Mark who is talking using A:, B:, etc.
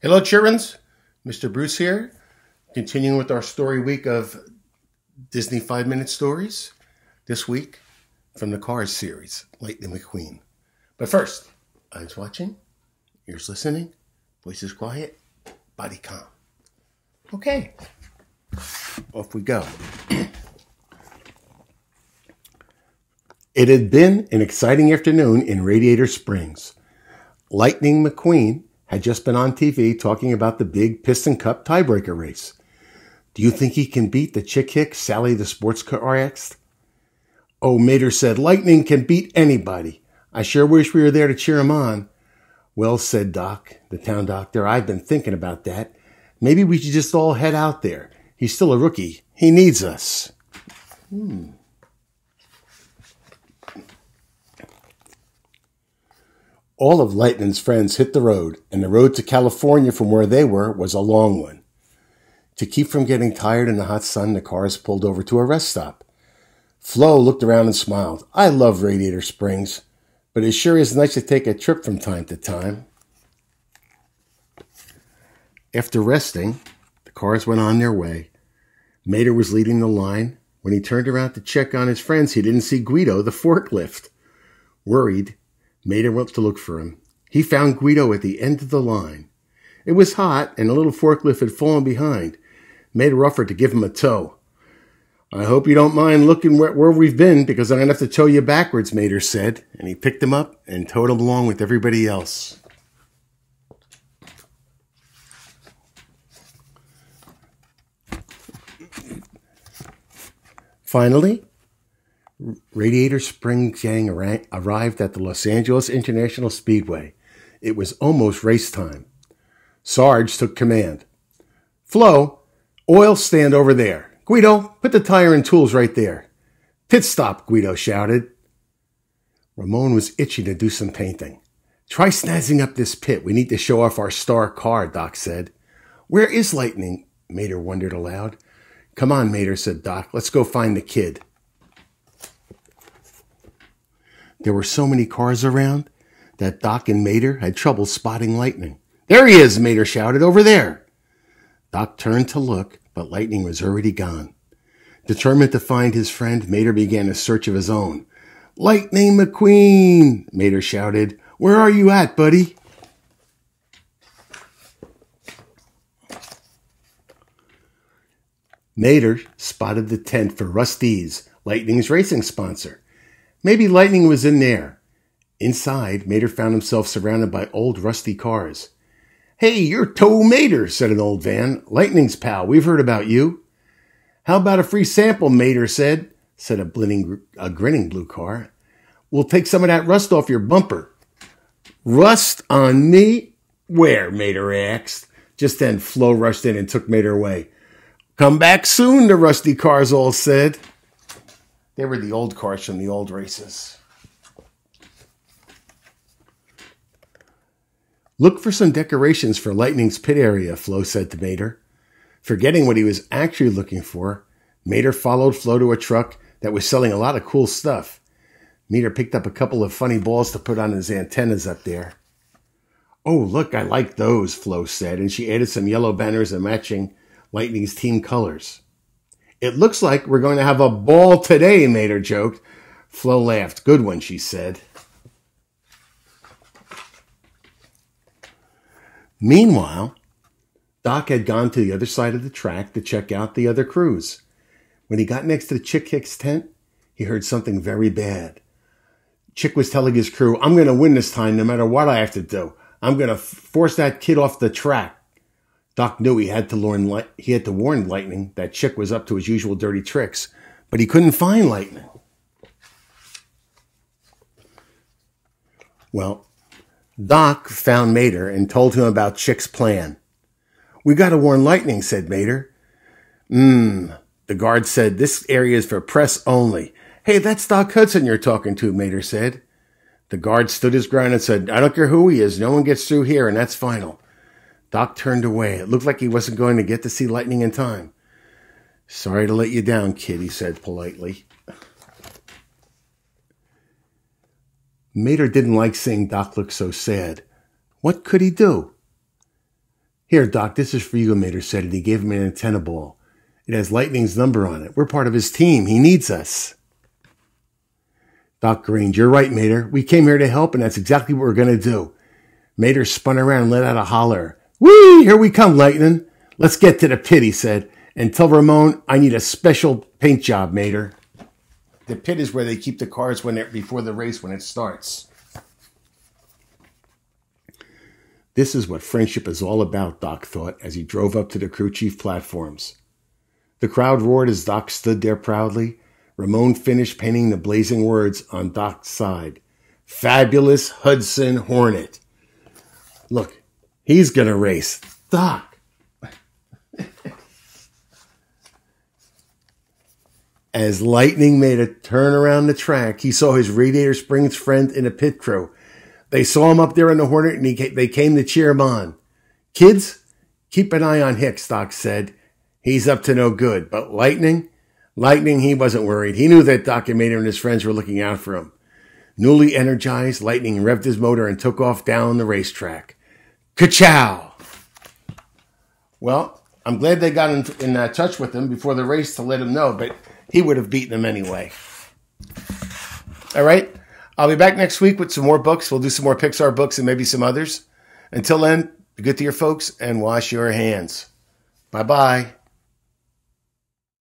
A: Hello, childrens. Mr. Bruce here, continuing with our story week of Disney 5-minute stories. This week, from the Cars series, Lightning McQueen. But first, eyes watching, ears listening, voices quiet, body calm. Okay, off we go. It had been an exciting afternoon in Radiator Springs. Lightning McQueen had just been on TV talking about the big Piston Cup tiebreaker race. Do you think he can beat the chick hick Sally the sports car asked? Oh, Mater said, Lightning can beat anybody. I sure wish we were there to cheer him on. Well, said Doc, the town doctor, I've been thinking about that. Maybe we should just all head out there. He's still a rookie. He needs us. All of Lightning's friends hit the road, and the road to California from where they were was a long one. To keep from getting tired in the hot sun, the cars pulled over to a rest stop. Flo looked around and smiled. I love Radiator Springs, but it sure is nice to take a trip from time to time. After resting, the cars went on their way. Mater was leading the line. When he turned around to check on his friends, he didn't see Guido, the forklift. Worried, Mater went to look for him. He found Guido at the end of the line. It was hot, and a little forklift had fallen behind. Mater offered to give him a tow. I hope you don't mind looking where we've been, because I'm going to have to tow you backwards, Mater said. And he picked him up and towed him along with everybody else. Finally, Radiator Springs gang arrived at the Los Angeles International Speedway. It was almost race time. Sarge took command. Flo, oil stand over there. Guido, put the tire and tools right there. Pit stop, Guido shouted. Ramon was itching to do some painting. Try snazzing up this pit. We need to show off our star car, Doc said. Where is Lightning? Mater wondered aloud. Come on, Mater, said Doc. Let's go find the kid. There were so many cars around that Doc and Mater had trouble spotting Lightning. There he is, Mater shouted, over there. Doc turned to look, but Lightning was already gone. Determined to find his friend, Mater began a search of his own. Lightning McQueen, Mater shouted. Where are you at, buddy? Mater spotted the tent for Rusty's, Lightning's racing sponsor. Maybe Lightning was in there. Inside, Mater found himself surrounded by old rusty cars. Hey, you're Toe Mater, said an old van. Lightning's pal, we've heard about you. How about a free sample, Mater said a grinning blue car. We'll take some of that rust off your bumper. Rust on me? Where, Mater asked. Just then, Flo rushed in and took Mater away. Come back soon, the rusty cars all said. They were the old cars from the old races. Look for some decorations for Lightning's pit area, Flo said to Mater. Forgetting what he was actually looking for, Mater followed Flo to a truck that was selling a lot of cool stuff. Mater picked up a couple of funny balls to put on his antennas up there. Oh, look, I like those, Flo said, and she added some yellow banners and matching Lightning's team colors. It looks like we're going to have a ball today, Mater joked. Flo laughed. Good one, she said. Meanwhile, Doc had gone to the other side of the track to check out the other crews. When he got next to the Chick Hicks tent, he heard something very bad. Chick was telling his crew, I'm going to win this time no matter what I have to do. I'm going to force that kid off the track. Doc knew he had to warn Lightning that Chick was up to his usual dirty tricks, but he couldn't find Lightning. Well, Doc found Mater and told him about Chick's plan. We got to warn Lightning, said Mater. The guard said, this area is for press only. Hey, that's Doc Hudson you're talking to, Mater said. The guard stood his ground and said, I don't care who he is. No one gets through here, and that's final. Doc turned away. It looked like he wasn't going to get to see Lightning in time. Sorry to let you down, kid, he said politely. Mater didn't like seeing Doc look so sad. What could he do? Here, Doc, this is for you, Mater said, and he gave him an antenna ball. It has Lightning's number on it. We're part of his team. He needs us. Doc grinned. You're right, Mater. We came here to help, and that's exactly what we're going to do. Mater spun around and let out a holler. Whee! Here we come, Lightning. Let's get to the pit, he said. And tell Ramon I need a special paint job, Mater. The pit is where they keep the cars before the race when it starts. This is what friendship is all about, Doc thought, as he drove up to the crew chief platforms. The crowd roared as Doc stood there proudly. Ramon finished painting the blazing words on Doc's side. Fabulous Hudson Hornet. Look, he's going to race. Doc. As Lightning made a turn around the track, he saw his Radiator Springs friend in a pit crew. They saw him up there in the Hornet, and they came to cheer him on. Kids, keep an eye on Hicks, Doc said. He's up to no good. But Lightning, he wasn't worried. He knew that Doc and Mater and his friends were looking out for him. Newly energized, Lightning revved his motor and took off down the racetrack. Ka-chow! Well, I'm glad they got in touch with him before the race to let him know, but he would have beaten him anyway. All right? I'll be back next week with some more books. We'll do some more Pixar books and maybe some others. Until then, be good to your folks and wash your hands. Bye-bye.